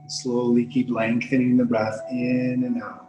Slowly keep lengthening the breath in and out.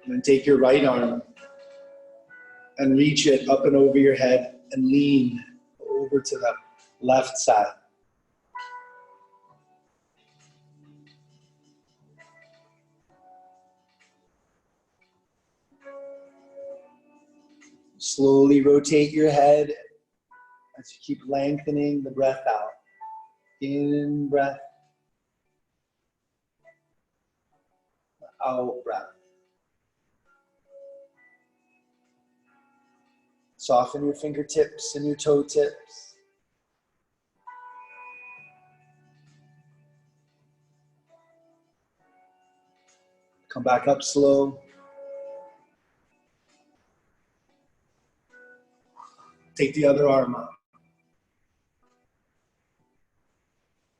And then take your right arm and reach it up and over your head and lean over to the left side. Slowly rotate your head as you keep lengthening the breath out. In breath, out breath. Soften your fingertips and your toe tips. Come back up slow. Take the other arm up.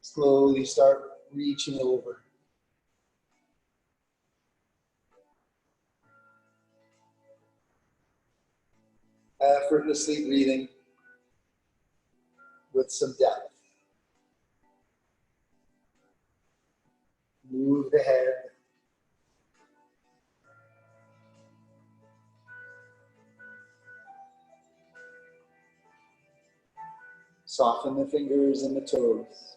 Slowly start reaching over. Effortlessly breathing with some depth. Move the head. Soften the fingers and the toes.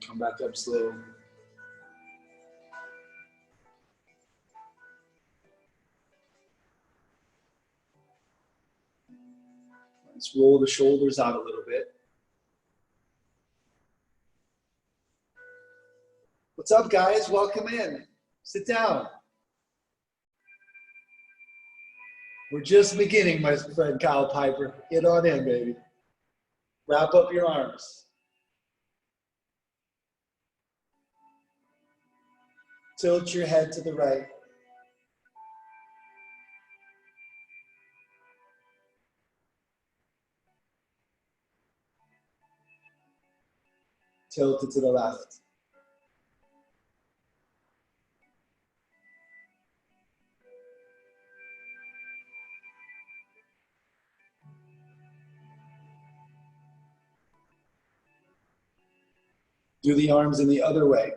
Come back up slow. Let's roll the shoulders out a little bit. What's up, guys? Welcome in. Sit down. We're just beginning, my friend Kyle Piper. Get on in, baby. Wrap up your arms. Tilt your head to the right. Tilt it to the left. Do the arms in the other way.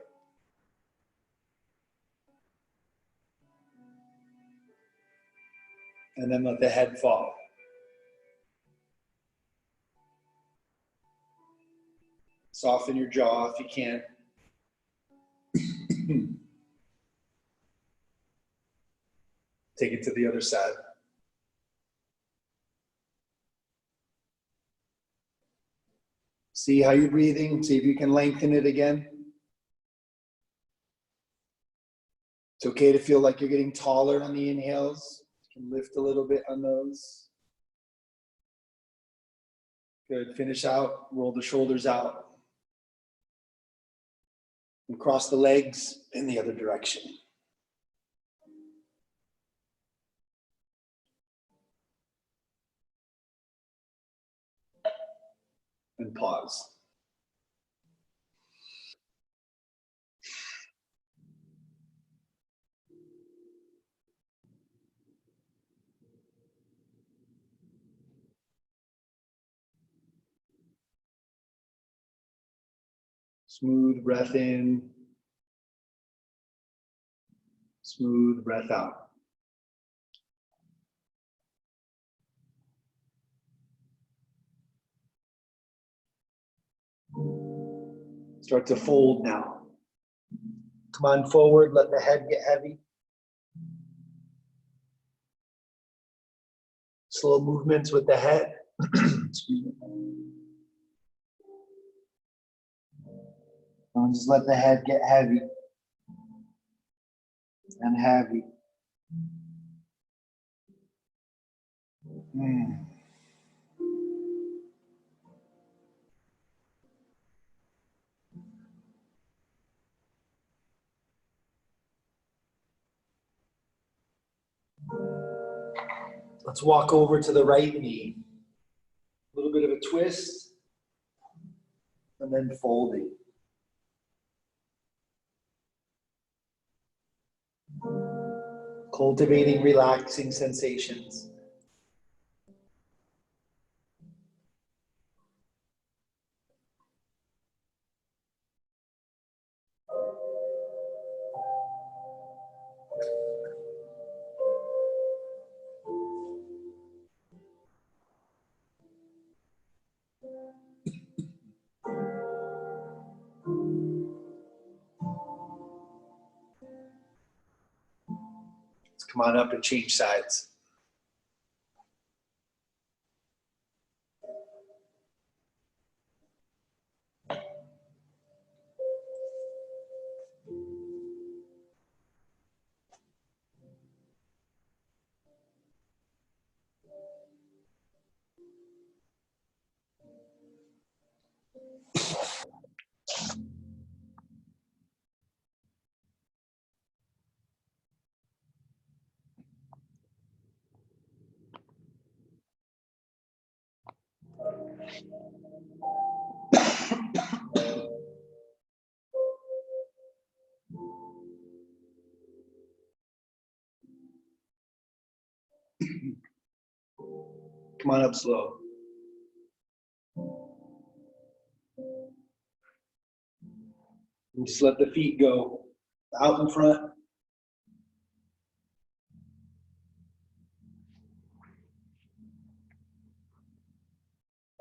And then let the head fall. Soften your jaw if you can. Take it to the other side. See how you're breathing. See if you can lengthen it again. It's okay to feel like you're getting taller on the inhales. You can lift a little bit on those. Good. Finish out. Roll the shoulders out. And cross the legs in the other direction. And pause. Smooth breath in. Smooth breath out. Start to fold now. Come on forward, let the head get heavy. Slow movements with the head. Excuse me. Don't just let the head get heavy and heavy. Let's walk over to the right knee. A little bit of a twist, and then folding. Cultivating relaxing sensations. Let's come on up and change sides. Come on up slow. And just let the feet go out in front.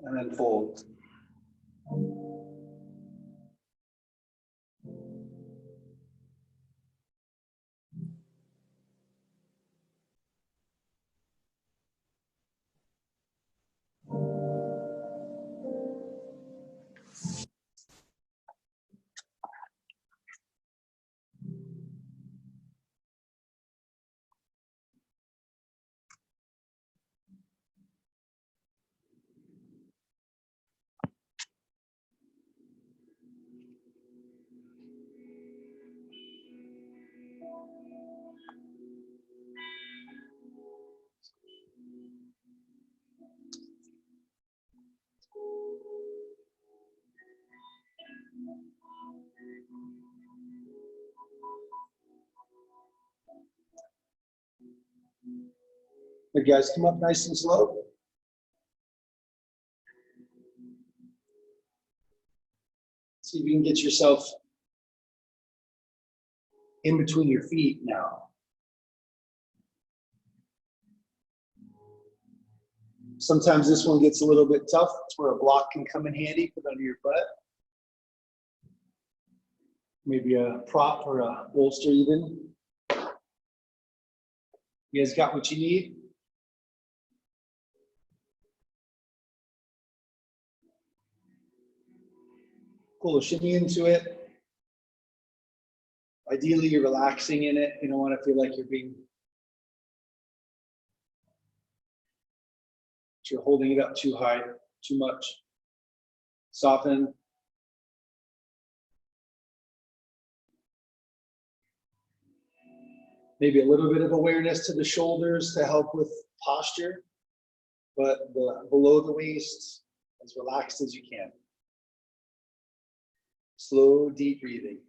And then fold. You guys come up nice and slow. See if you can get yourself in between your feet now. Sometimes this one gets a little bit tough. It's where a block can come in handy, put under your butt. Maybe a prop or a bolster even. You guys got what you need? Cool, shimmy into it. Ideally, you're relaxing in it. You don't want to feel like you're holding it up too high, too much. Soften. Maybe a little bit of awareness to the shoulders to help with posture, but below the waist, as relaxed as you can. Slow, deep breathing.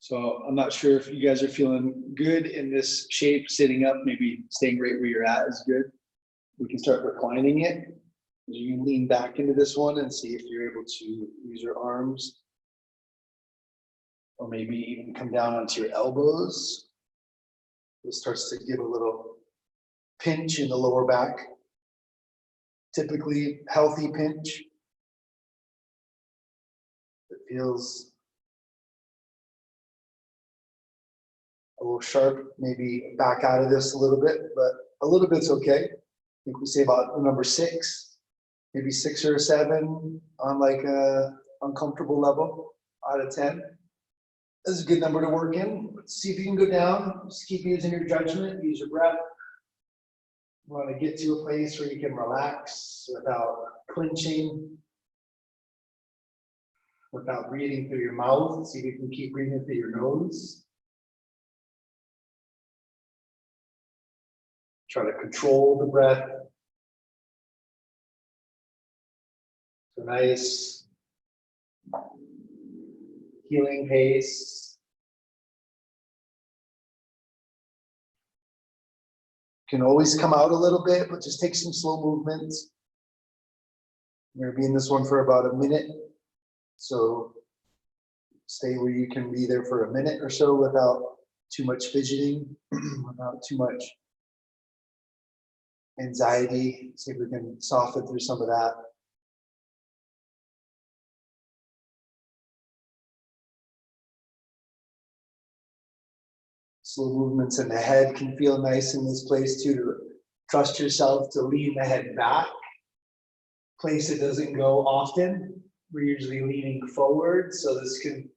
So I'm not sure if you guys are feeling good in this shape, sitting up, maybe staying right where you're at is good. We can start reclining it. You can lean back into this one and see if you're able to use your arms, or maybe even come down onto your elbows. It starts to give a little pinch in the lower back. Typically healthy pinch. It feels a little sharp, maybe back out of this a little bit, but a little bit's okay. I think we say about number 6, maybe 6 or 7 on like a uncomfortable level out of 10. This is a good number to work in. Let's see if you can go down. Just keep using your judgment, use your breath. You want to get to a place where you can relax without clenching, without breathing through your mouth. See if you can keep breathing through your nose. Try to control the breath. So nice healing pace. Can always come out a little bit, but just take some slow movements. We're going to be in this one for about a minute. So stay where you can be there for a minute or so without too much fidgeting, without too much anxiety. See if we can soften through some of that. Slow movements in the head can feel nice in this place too, to trust yourself to lean the head back. Place it doesn't go often. We're usually leaning forward, so this can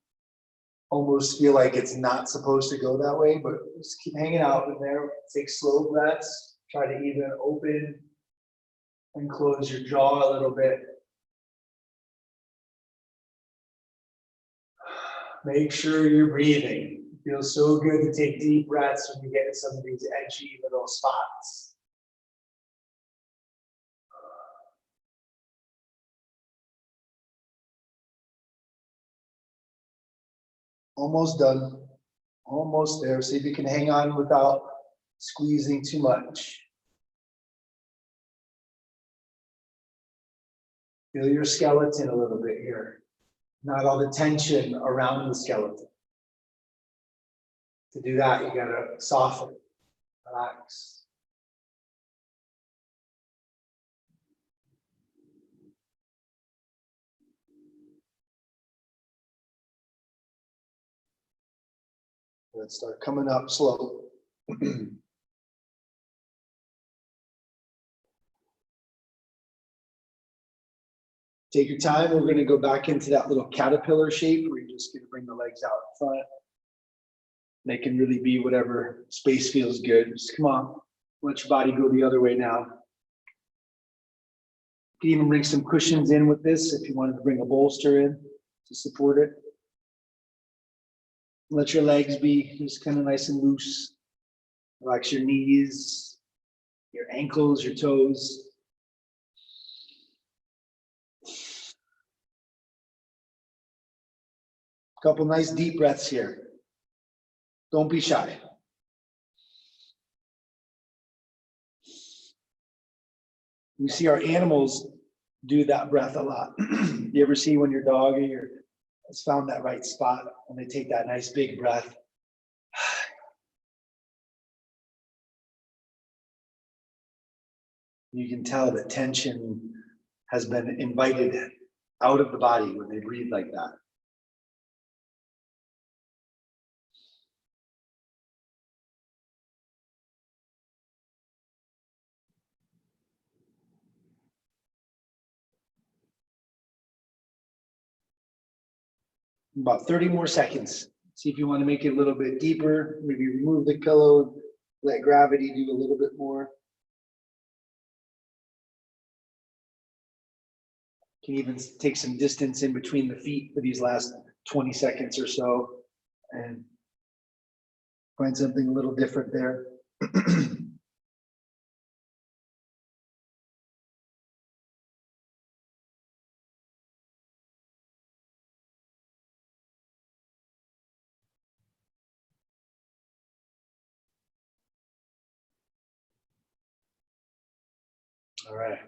almost feel like it's not supposed to go that way, but just keep hanging out in there. Take slow breaths. Try to even open and close your jaw a little bit. Make sure you're breathing. It feels so good to take deep breaths when you get in some of these edgy little spots. Almost done. Almost there. See if you can hang on without squeezing too much. Feel your skeleton a little bit here. Not all the tension around the skeleton. To do that, you gotta soften, relax. Let's start coming up slow. Take your time. We're going to go back into that little caterpillar shape where you're just going to bring the legs out in front. They can really be whatever space feels good. Just come on. Let your body go the other way now. You can even bring some cushions in with this if you wanted to bring a bolster in to support it. Let your legs be just kind of nice and loose. Relax your knees, your ankles, your toes. Couple nice deep breaths here. Don't be shy. We see our animals do that breath a lot. You ever see when your dog or your has found that right spot when they take that nice big breath? You can tell that tension has been invited out of the body when they breathe like that. About 30 more seconds. See if you want to make it a little bit deeper. Maybe remove the pillow, let gravity do a little bit more. Can even take some distance in between the feet for these last 20 seconds or so and find something a little different there. All right.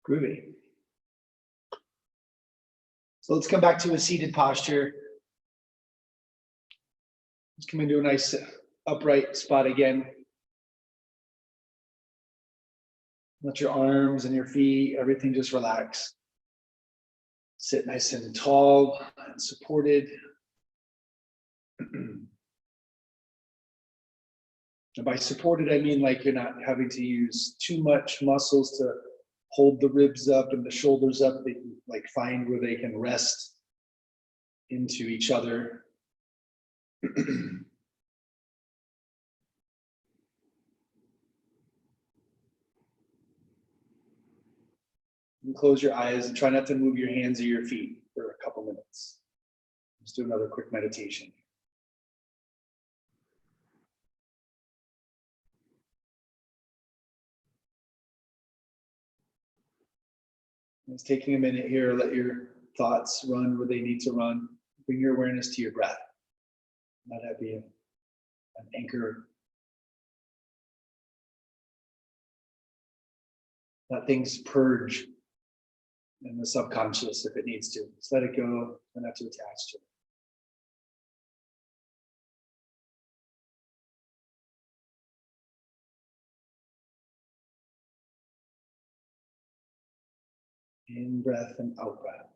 Groovy. So let's come back to a seated posture. Let's come into a nice upright spot again. Let your arms and your feet, everything just relax. Sit nice and tall and supported. And by supported, I mean like you're not having to use too much muscles to hold the ribs up and the shoulders up. They can like find where they can rest into each other. And close your eyes and try not to move your hands or your feet for a couple minutes. Let's do another quick meditation. It's taking a minute here. Let your thoughts run where they need to run. Bring your awareness to your breath. Let that be an anchor. Let things purge in the subconscious if it needs to. Just let it go and not to attach to it. In breath and out breath.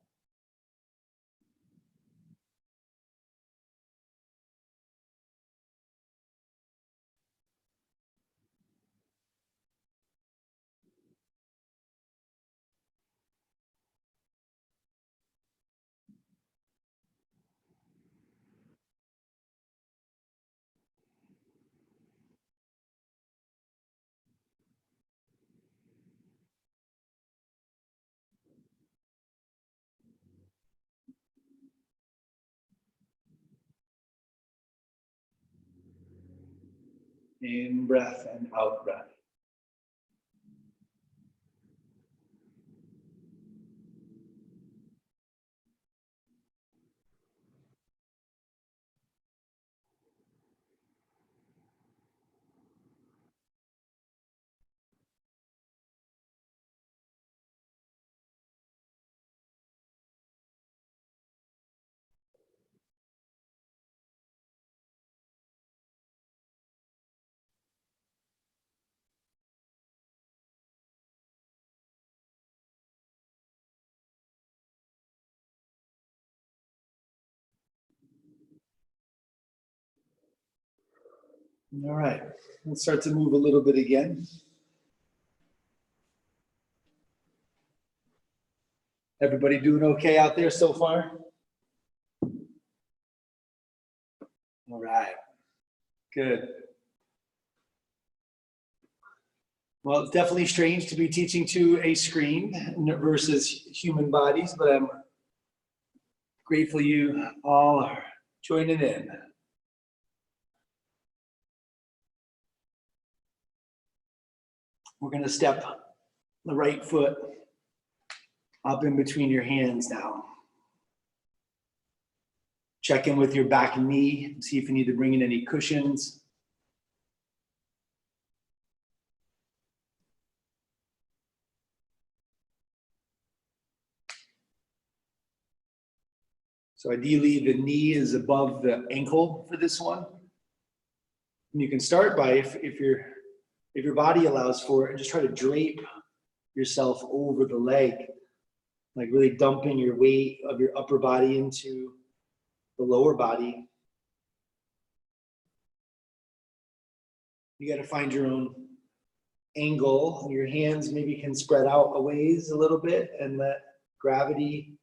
In breath and out breath. All right, let's start to move a little bit again. Everybody doing okay out there so far? All right, good. Well, it's definitely strange to be teaching to a screen versus human bodies, but I'm grateful you all are joining in. We're going to step the right foot up in between your hands now. Check in with your back and knee, see if you need to bring in any cushions. So ideally, the knee is above the ankle for this one. And you can start by, if your body allows for it, just try to drape yourself over the leg, like really dumping your weight of your upper body into the lower body. You got to find your own angle. Your hands maybe can spread out a ways a little bit and let gravity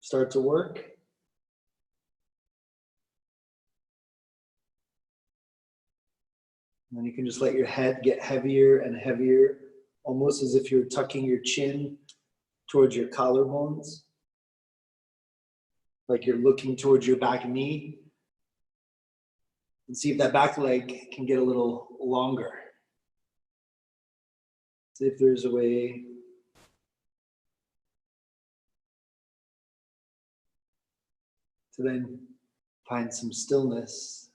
start to work. And then you can just let your head get heavier and heavier, almost as if you're tucking your chin towards your collarbones, like you're looking towards your back knee. And see if that back leg can get a little longer. See if there's a way to then Find some stillness.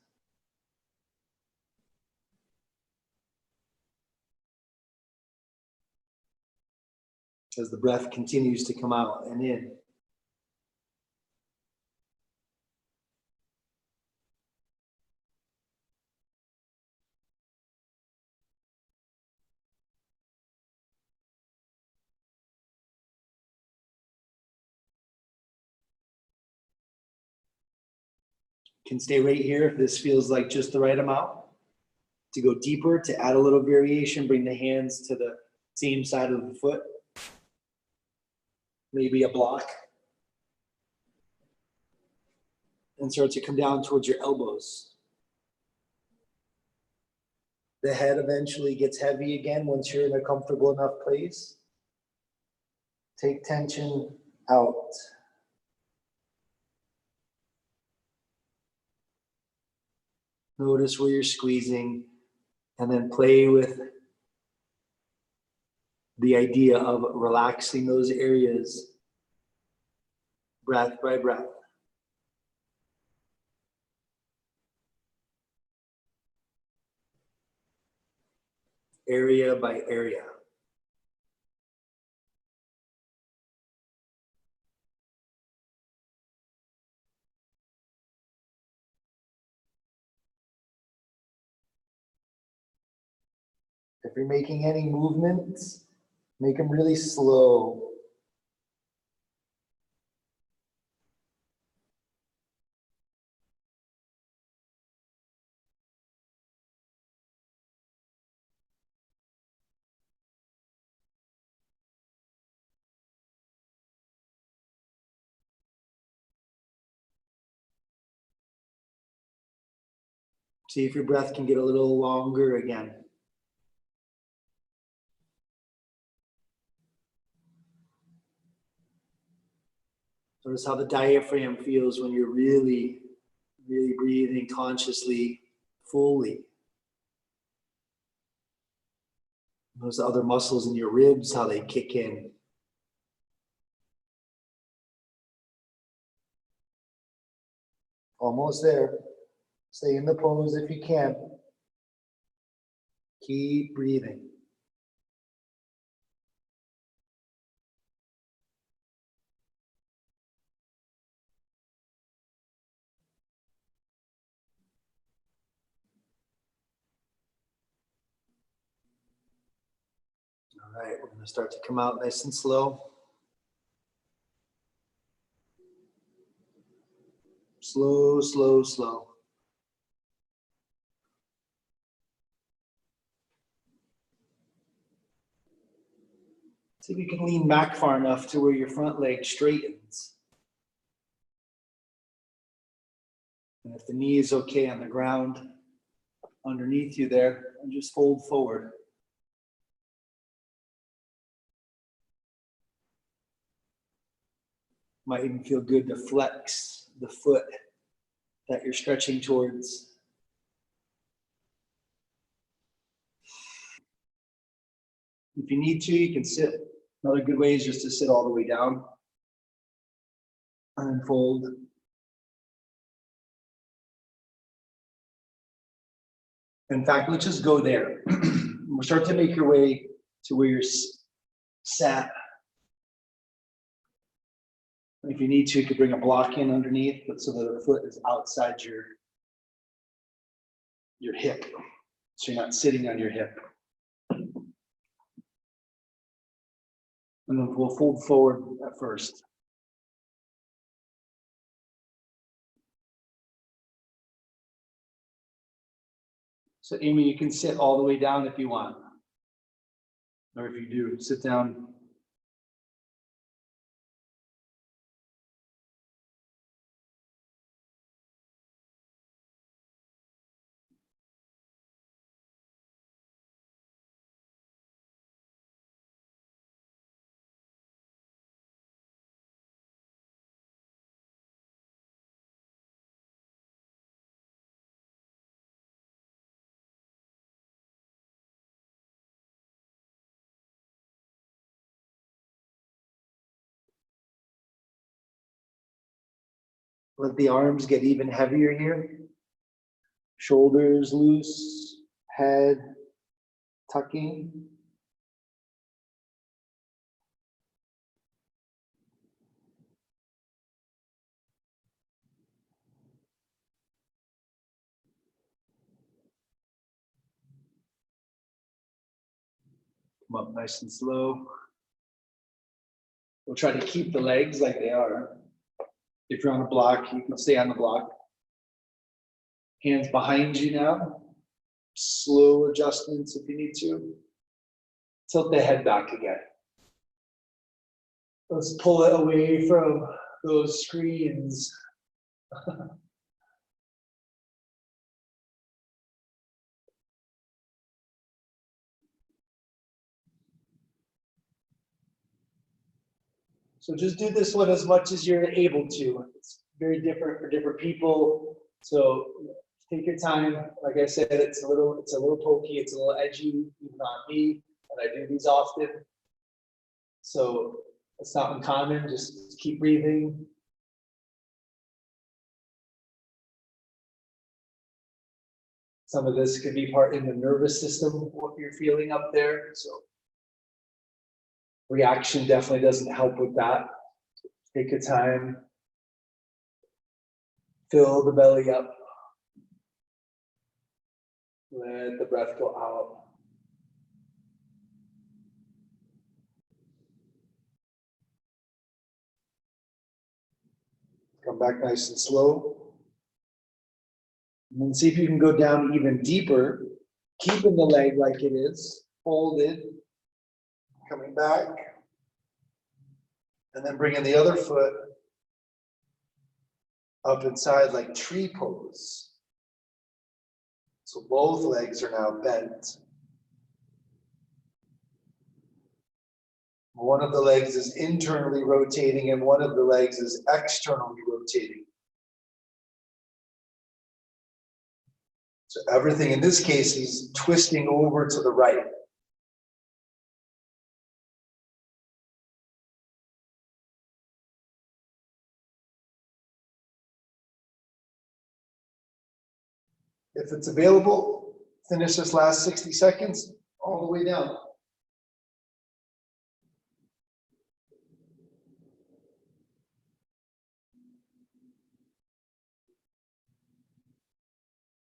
As the breath continues to come out and in. Can stay right here if this feels like just the right amount. To go deeper, to add a little variation, bring the hands to the same side of the foot. Maybe a block. And start to come down towards your elbows. The head eventually gets heavy again once you're in a comfortable enough place. Take tension out. Notice where you're squeezing, and then play with the idea of relaxing those areas breath by breath. Area by area. If you're making any movements, make them really slow. See if your breath can get a little longer again. Notice how the diaphragm feels when you're really breathing consciously, fully. Those other muscles in your ribs, how they kick in. Almost there. Stay in the pose if you can. Keep breathing. All right, we're going to start to come out nice and slow. Slow, slow, slow. See if you can lean back far enough to where your front leg straightens. And if the knee is okay on the ground underneath you there, and just fold forward. Might even feel good to flex the foot that you're stretching towards. If you need to, you can sit. Another good way is just to sit all the way down and then fold. In fact, let's just go there. We'll start to make your way to where you're sat. If you need to, you could bring a block in underneath, but so that the foot is outside your hip. So you're not sitting on your hip. And then we'll fold forward at first. So Amy, you can sit all the way down if you want. Or if you do, sit down. Let the arms get even heavier here. Shoulders loose, head tucking. Come up nice and slow. We'll try to keep the legs like they are. If you're on a block, you can stay on the block. Hands behind you now. Slow adjustments if you need to. Tilt the head back again. Let's pull it away from those screens. So just do this one as much as you're able to. It's very different for different people. So take your time. Like I said, it's a little pokey, it's a little edgy, even on me, and I do these often. So it's not uncommon. Just keep breathing. Some of this could be part in the nervous system, what you're feeling up there. So reaction definitely doesn't help with that. Take your time. Fill the belly up. Let the breath go out. Come back nice and slow. And then see if you can go down even deeper, keeping the leg like it is, folded, coming back. And then bringing the other foot up inside like tree pose. So both legs are now bent. One of the legs is internally rotating and one of the legs is externally rotating. So everything in this case is twisting over to the right. If it's available, finish this last 60 seconds all the way down.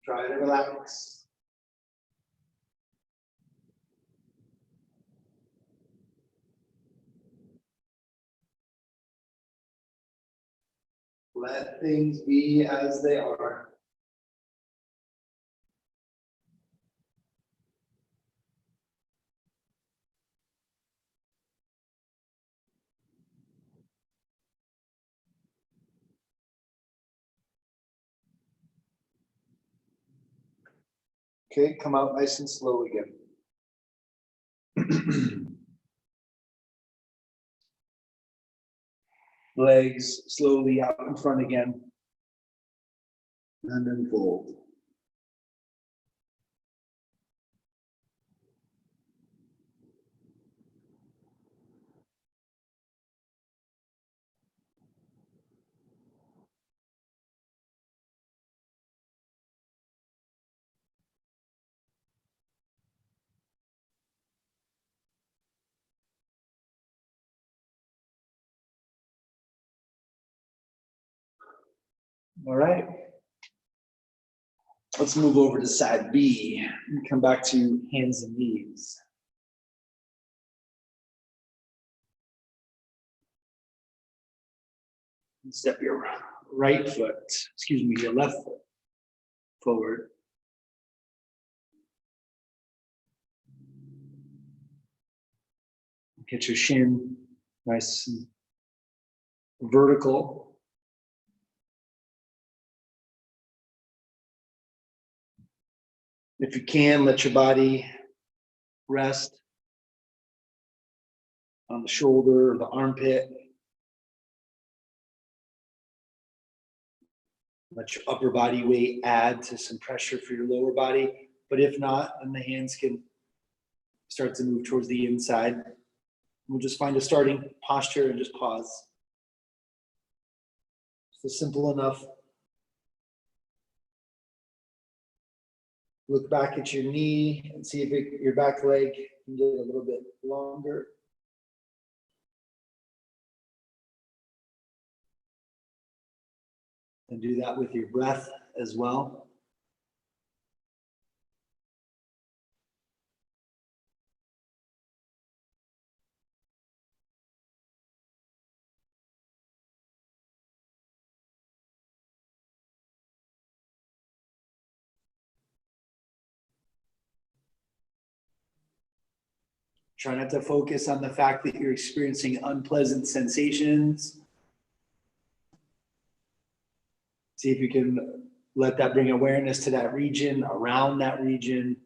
Try to relax. Let things be as they are. Okay, come out nice and slow again. Legs slowly out in front again. And then fold. All right. Let's move over to side B and come back to hands and knees. Step your right foot, your left foot forward. Get your shin nice and vertical. If you can, let your body rest on the shoulder or the armpit. Let your upper body weight add to some pressure for your lower body. But if not, then the hands can start to move towards the inside. We'll just find a starting posture and just pause. So simple enough. Look back at your knee and see if your back leg can get a little bit longer. And do that with your breath as well. Try not to focus on the fact that you're experiencing unpleasant sensations. See if you can let that bring awareness to that region, around that region,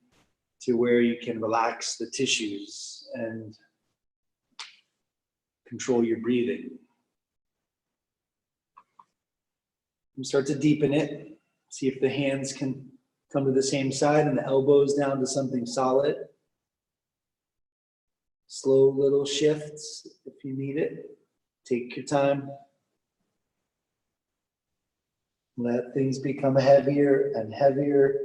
to where you can relax the tissues and control your breathing. And start to deepen it. See if the hands can come to the same side and the elbows down to something solid. Slow little shifts if you need it. Take your time. Let things become heavier and heavier.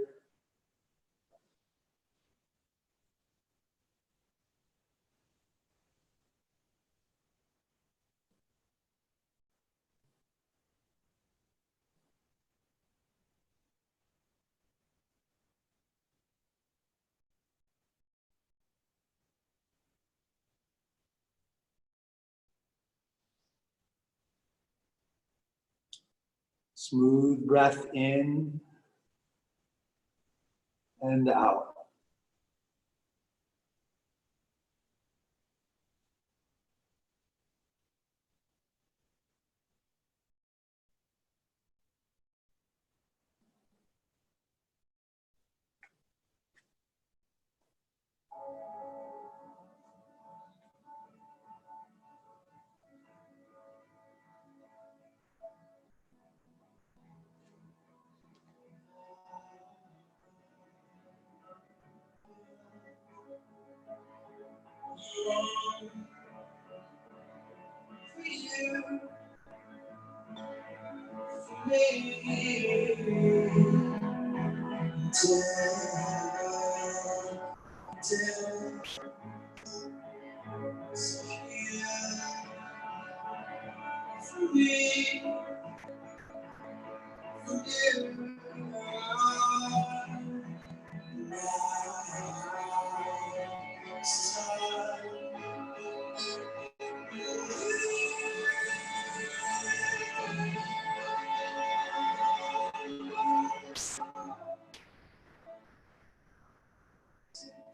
Smooth breath in and out.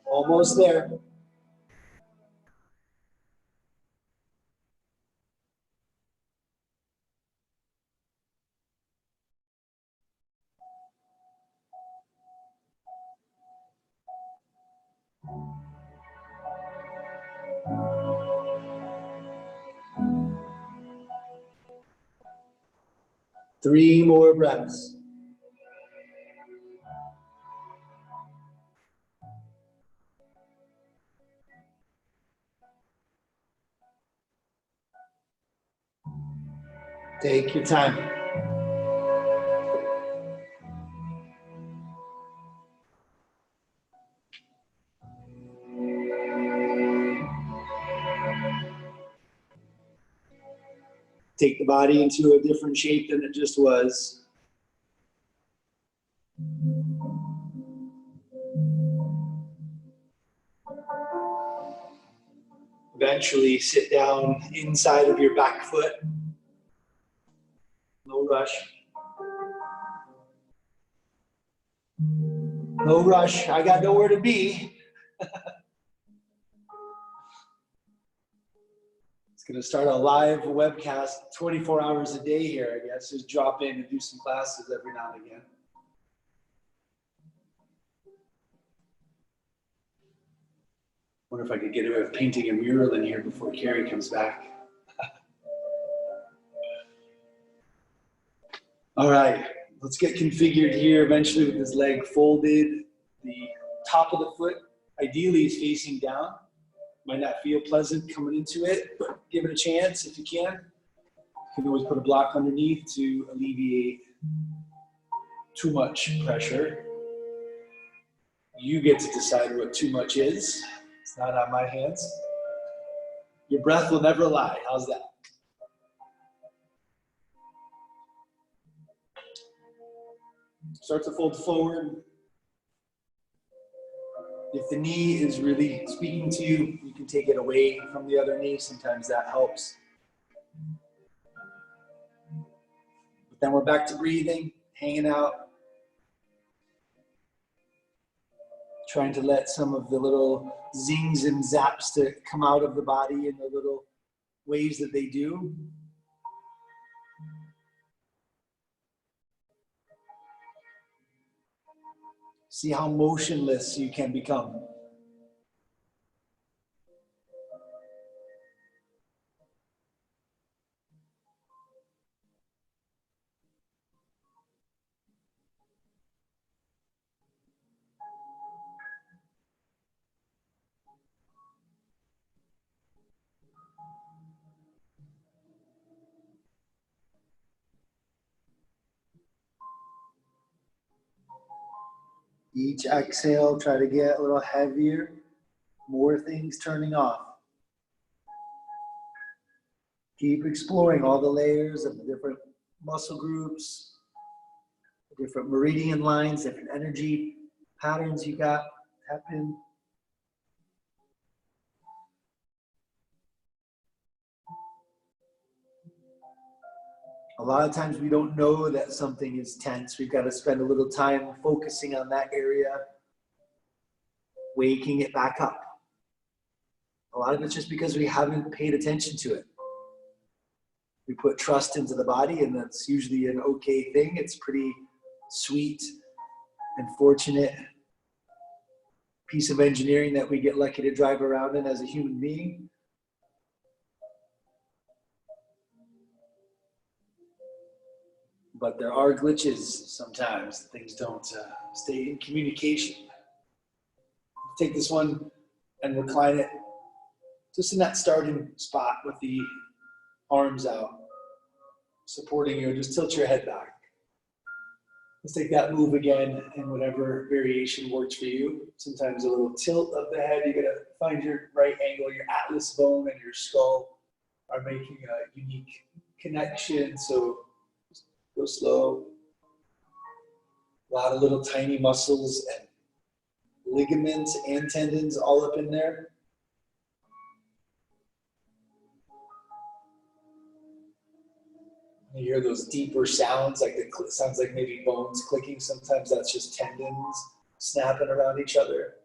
Almost there. Three more breaths. Take your time. Take the body into a different shape than it just was. Eventually sit down inside of your back foot. No rush. No rush. I got nowhere to be. It's going to start a live webcast 24 hours a day here, I guess. Just drop in and do some classes every now and again. Wonder if I could get away with painting a mural in here before Carrie comes back. All right, let's get configured here eventually with this leg folded. The top of the foot ideally is facing down. Might not feel pleasant coming into it, but give it a chance if you can. You can always put a block underneath to alleviate too much pressure. You get to decide what too much is. It's not on my hands. Your breath will never lie. How's that? Start to fold forward. If the knee is really speaking to you, you can take it away from the other knee. Sometimes that helps. But then we're back to breathing, hanging out. Trying to let some of the little zings and zaps to come out of the body in the little ways that they do. See how motionless you can become. Each exhale, try to get a little heavier, more things turning off. Keep exploring all the layers of the different muscle groups, different meridian lines, different energy patterns you got happen. A lot of times we don't know that something is tense. We've got to spend a little time focusing on that area, waking it back up. A lot of it's just because we haven't paid attention to it. We put trust into the body, and that's usually an okay thing. It's pretty sweet and fortunate piece of engineering that we get lucky to drive around in as a human being. But there are glitches sometimes. Things don't stay in communication. Take this one and recline it just in that starting spot with the arms out, supporting you. Just tilt your head back. Let's take that move again in whatever variation works for you. Sometimes a little tilt of the head. You gotta find your right angle. Your atlas bone and your skull are making a unique connection. So go slow. A lot of little tiny muscles and ligaments and tendons all up in there. You hear those deeper sounds, like sounds like maybe bones clicking. Sometimes that's just tendons snapping around each other.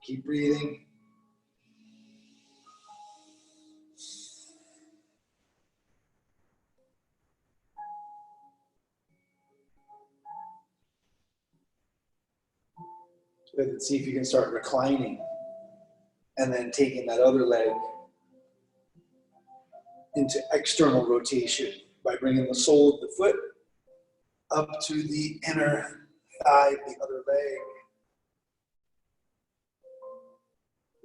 Keep breathing. Good. And see if you can start reclining and then taking that other leg into external rotation by bringing the sole of the foot up to the inner thigh of the other leg.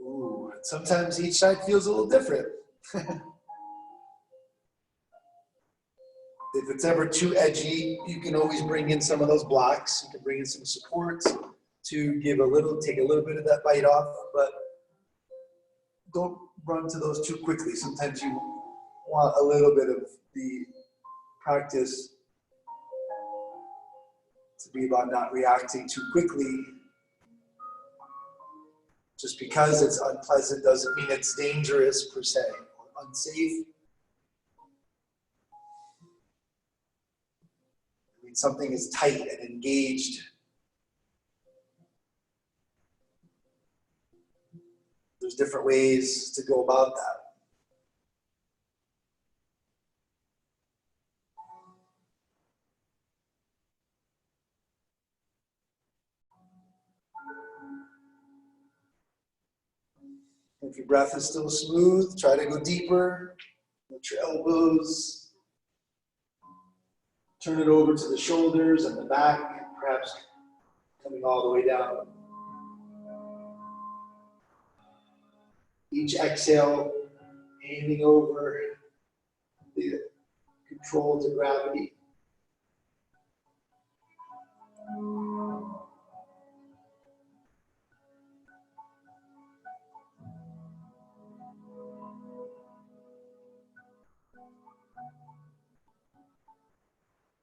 Ooh, sometimes each side feels a little different. If it's ever too edgy, you can always bring in some of those blocks. You can bring in some supports to give take a little bit of that bite off, but don't run to those too quickly. Sometimes you want a little bit of the practice to be about not reacting too quickly. Just because it's unpleasant doesn't mean it's dangerous per se, or unsafe. I mean, something is tight and engaged. There's different ways to go about that. If your breath is still smooth, try to go deeper. Let your elbows. Turn it over to the shoulders and the back, perhaps coming all the way down. Each exhale, handing over the control to gravity.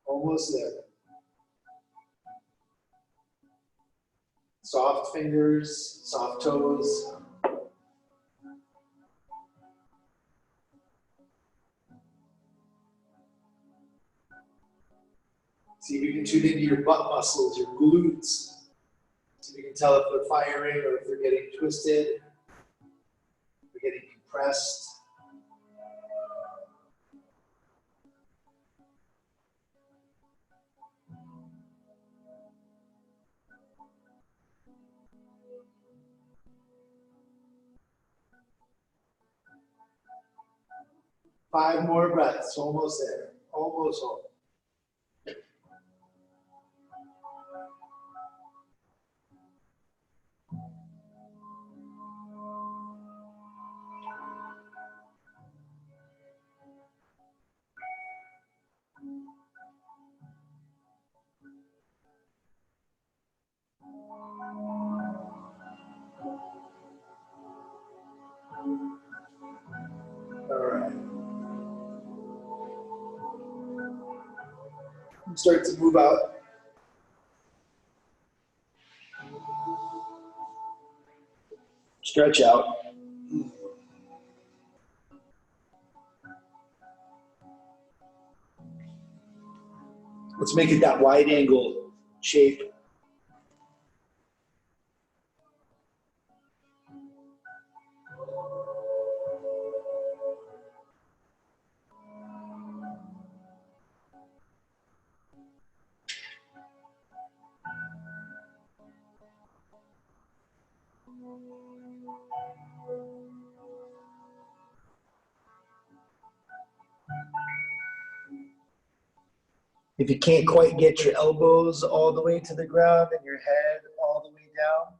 Almost there. Soft fingers, soft toes. See if you can tune into your butt muscles, your glutes. So you can tell if they're firing or if they're getting twisted, if they're getting compressed. Five more breaths, almost there, almost home. All right. Start to move out. Stretch out. Let's make it that wide angle shape. If you can't quite get your elbows all the way to the ground and your head all the way down,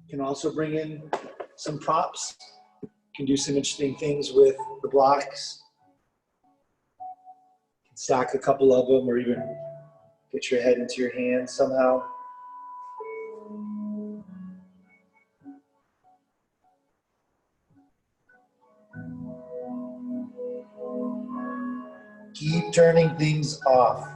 you can also bring in some props. You can do some interesting things with the blocks. You can stack a couple of them or even get your head into your hands somehow. Keep turning things off.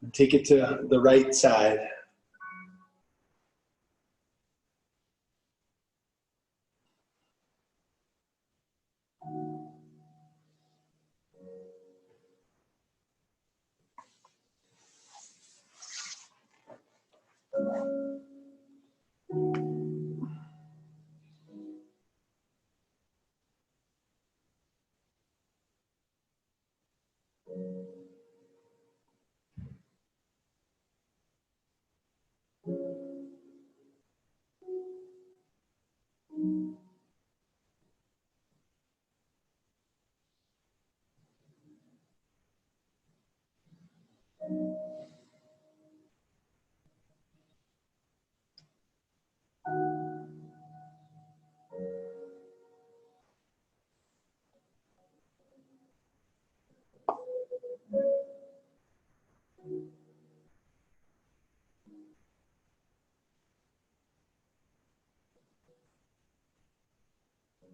And take it to the right side.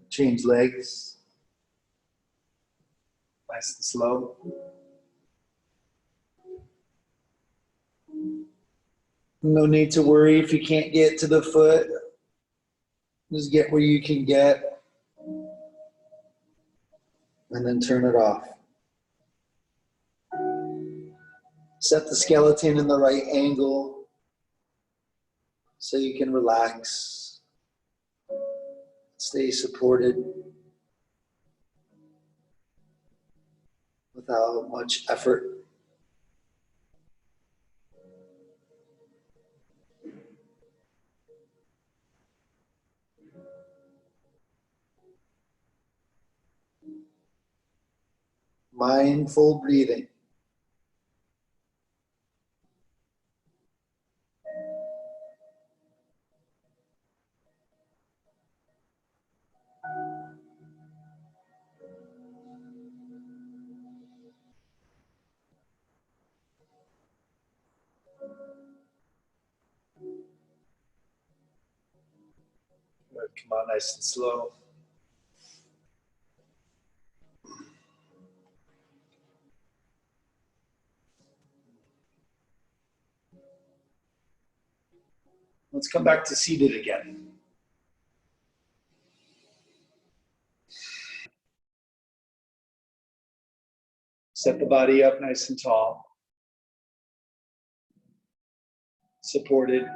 Change legs. Nice and slow. No need to worry if you can't get to the foot. Just get where you can get. And then turn it off. Set the skeleton in the right angle so you can relax. Stay supported without much effort. Mindful breathing. Good. Come on, nice and slow. Let's come back to seated again. Set the body up nice and tall. Supported.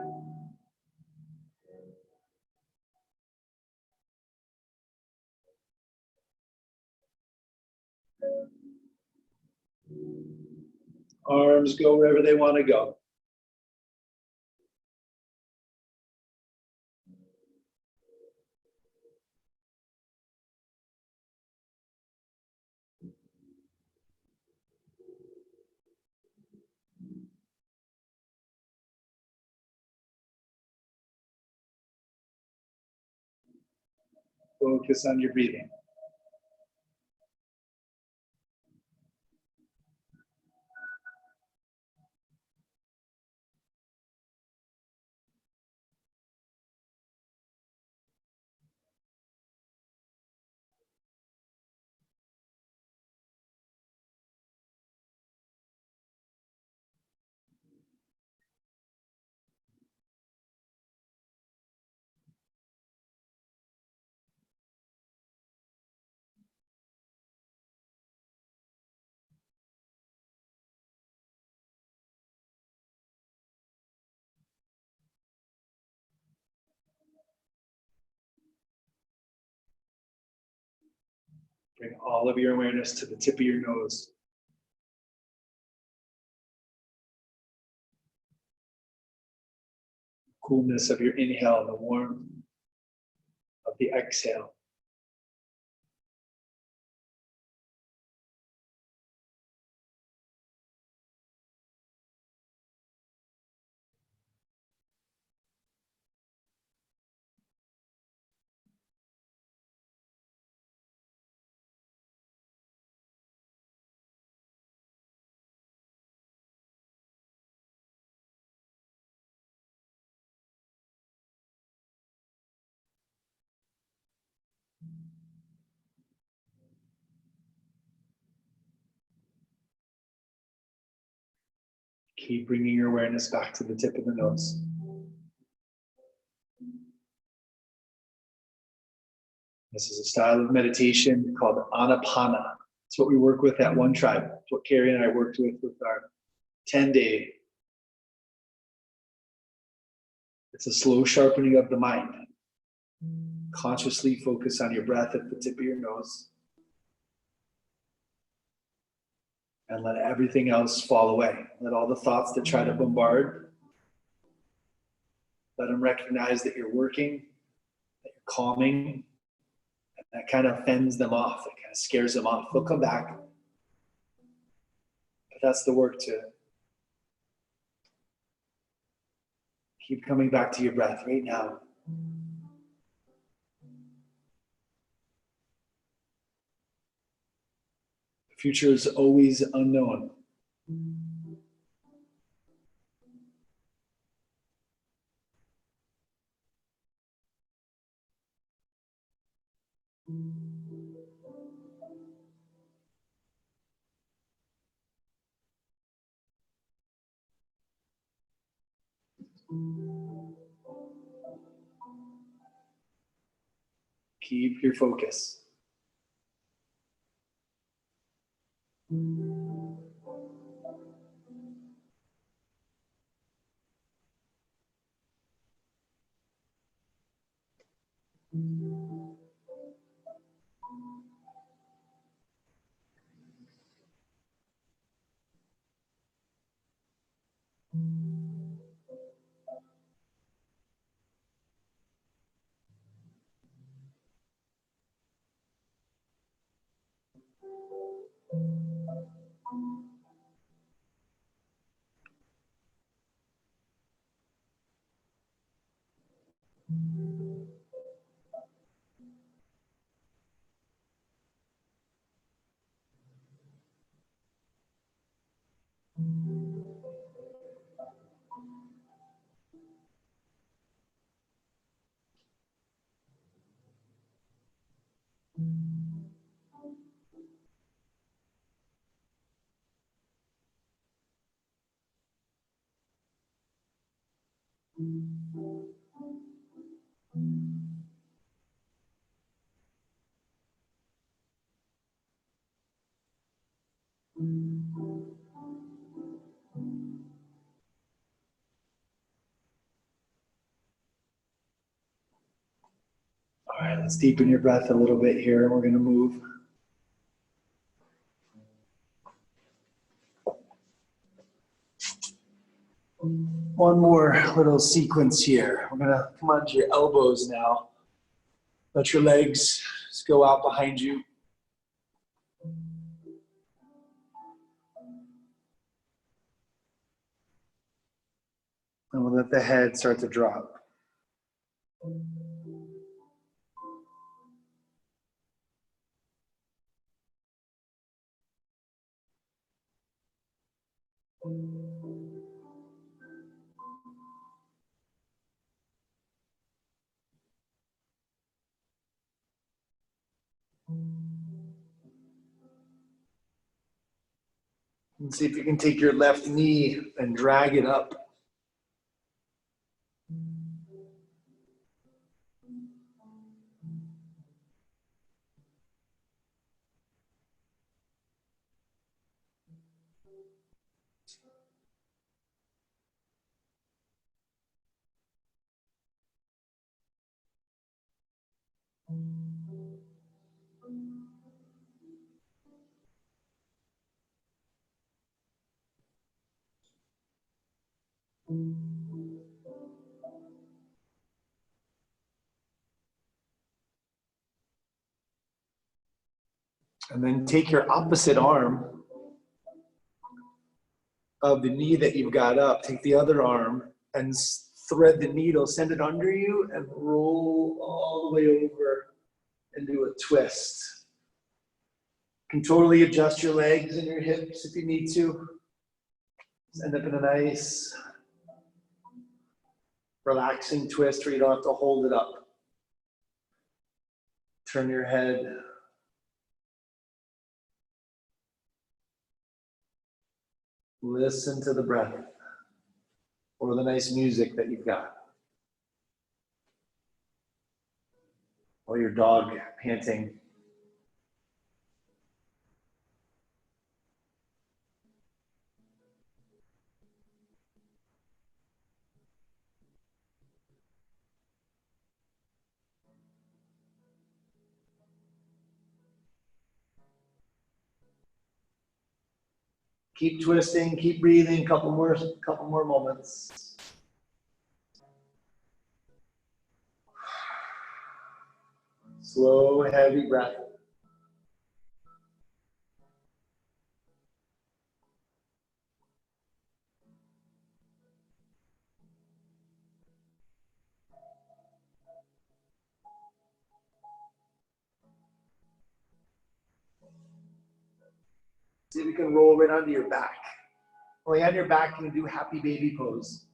Arms go wherever they want to go. Focus on your breathing. Bring all of your awareness to the tip of your nose. Coolness of your inhale, the warmth of the exhale. Keep bringing your awareness back to the tip of the nose. This is a style of meditation called Anapana. It's what we work with at One Tribe. It's what Carrie and I worked with our 10-day. It's a slow sharpening of the mind. Consciously focus on your breath at the tip of your nose. And let everything else fall away. Let all the thoughts that try to bombard, let them recognize that you're working, that you're calming. And that kind of fends them off. It kind of scares them off. They'll come back. But that's the work to keep coming back to your breath right now. The future is always unknown. Keep your focus. All right, let's deepen your breath a little bit here, and we're going to move. One more little sequence here. We're going to come onto your elbows now. Let your legs just go out behind you. And we'll let the head start to drop. And see if you can take your left knee and drag it up. And then take your opposite arm of the knee that you've got up, take the other arm and thread the needle, send it under you and roll all the way over and do a twist. You can totally adjust your legs and your hips if you need to. Just end up in a nice, relaxing twist where you don't have to hold it up. Turn your head. Listen to the breath or the nice music that you've got. Or your dog panting. Keep twisting, keep breathing, couple more moments. Slow, heavy breath. See if you can roll right onto your back. Lay on your back and do happy baby pose.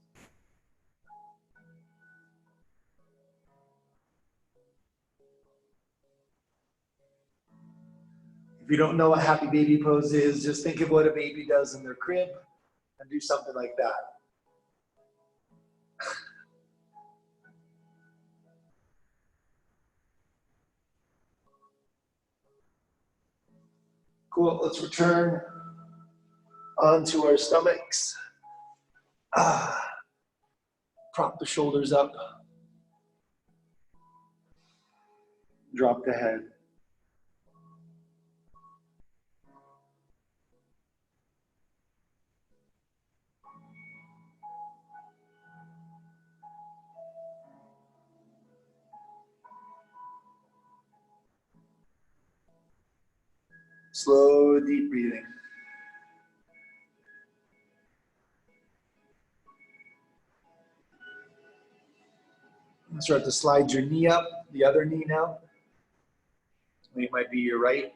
If you don't know what happy baby pose is, just think of what a baby does in their crib and do something like that. Cool, let's return onto our stomachs. Prop the shoulders up. Drop the head. Slow, deep breathing. Start to slide your knee up, the other knee now. It might be your right.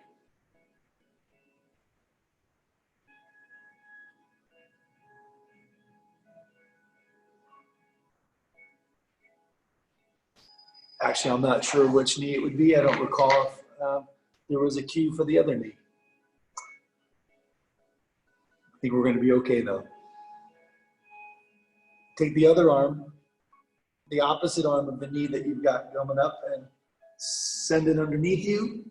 Actually, I'm not sure which knee it would be. I don't recall if there was a cue for the other knee. I think we're going to be okay though. Take the other arm the opposite arm of the knee that you've got coming up and send it underneath you.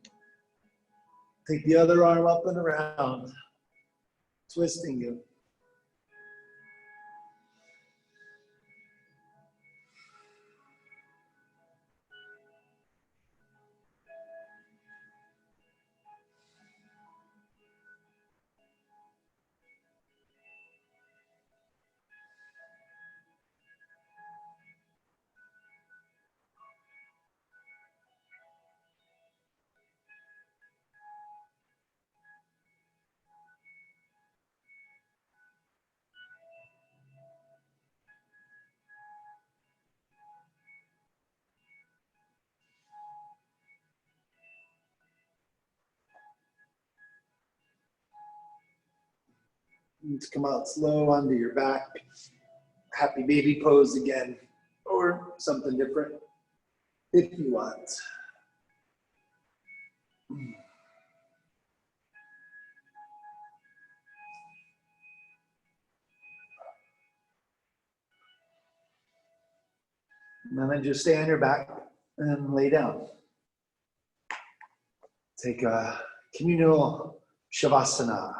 Take the other arm up and around, twisting you. Let's come out slow onto your back. Happy baby pose again, or something different if you want. And then just stay on your back and lay down. Take a communal Shavasana.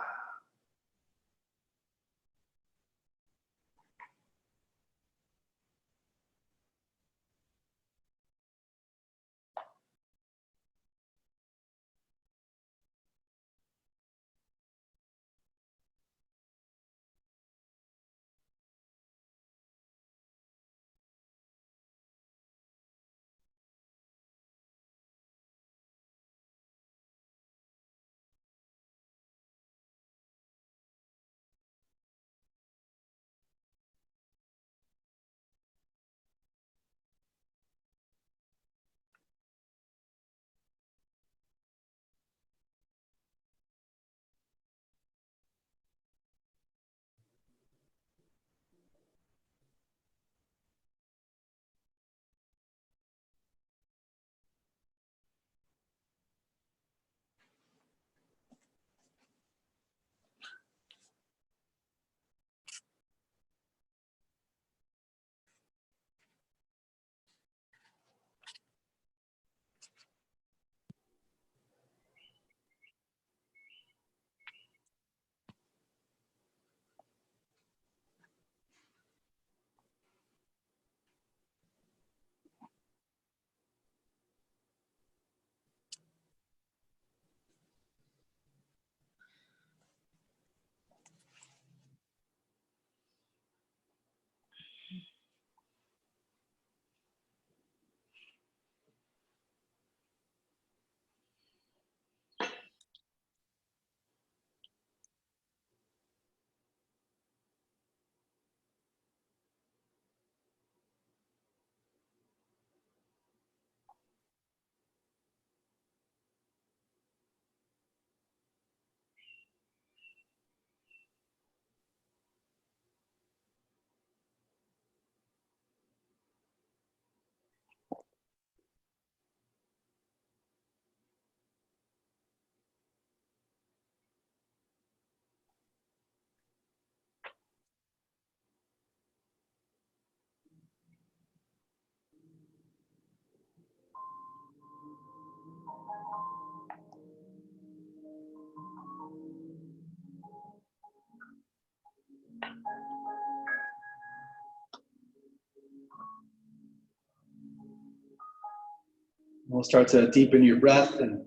We'll start to deepen your breath and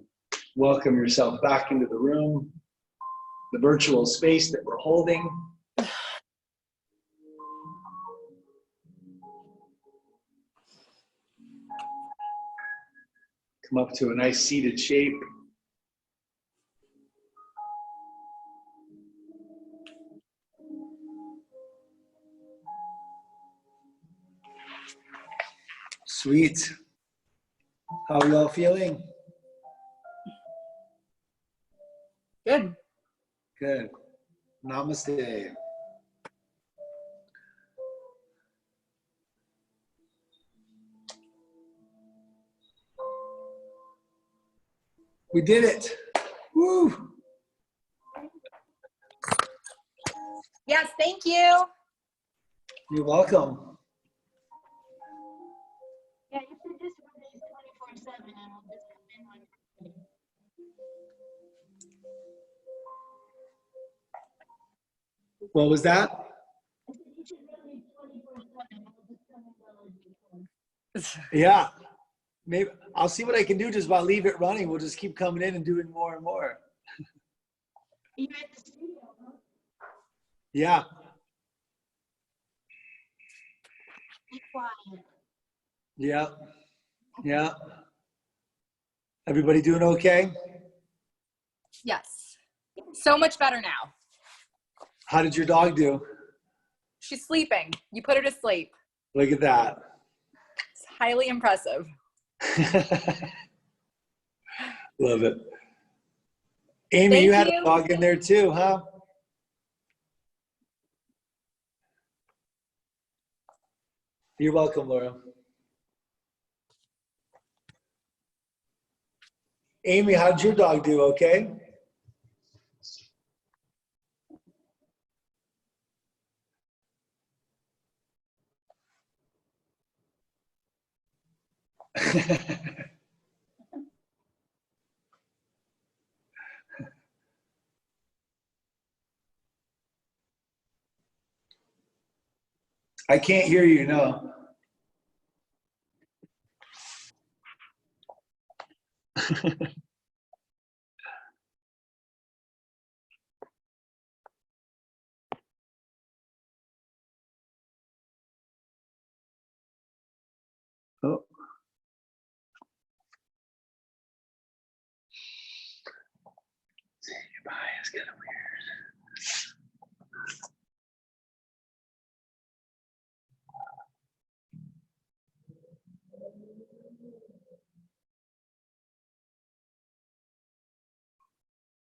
welcome yourself back into the room, the virtual space that we're holding. Come up to a nice seated shape. Sweet. How are y'all feeling? Good. Good. Namaste. We did it. Woo. Yes, thank you. You're welcome. What was that? Yeah. Maybe I'll see what I can do. Just about leave it running. We'll just keep coming in and doing more and more. Yeah. Yeah. Yeah. Everybody doing okay? Yes. So much better now. How did your dog do? She's sleeping. You put her to sleep. Look at that. It's highly impressive. Love it. Amy, Thank you had a you. dog in there too, huh? You're welcome, Laura. Amy, how'd your dog do? Okay? I can't hear you, no. Oh. Saying goodbye is kind of weird.